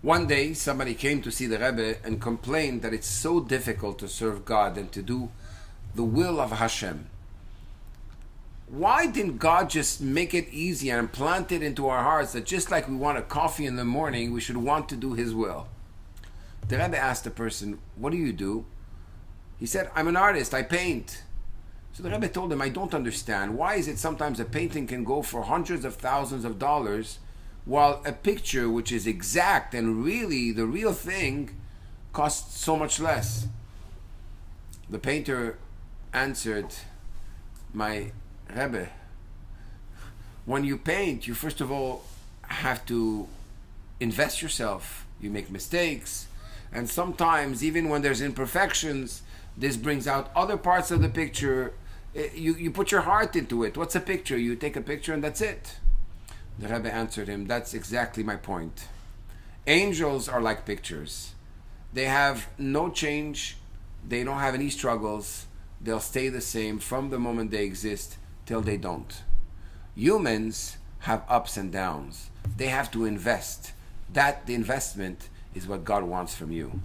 One day, somebody came to see the Rebbe and complained that it's so difficult to serve God and to do the will of Hashem. Why didn't God just make it easy and plant it into our hearts that just like we want a coffee in the morning, we should want to do His will? The Rebbe asked the person, "What do you do?" He said, "I'm an artist, I paint." So the Rebbe told him, "I don't understand. Why is it sometimes a painting can go for hundreds of thousands of dollars, while a picture which is exact and really the real thing costs so much less?" The painter answered, "My Rebbe, when you paint, you first of all have to invest yourself. You make mistakes, and sometimes even when there's imperfections, this brings out other parts of the picture. You put your heart into it. What's a picture? You take a picture and that's it." The Rebbe answered him, "That's exactly my point. Angels are like pictures. They have no change. They don't have any struggles. They'll stay the same from the moment they exist till they don't. Humans have ups and downs. They have to invest. The investment is what God wants from you."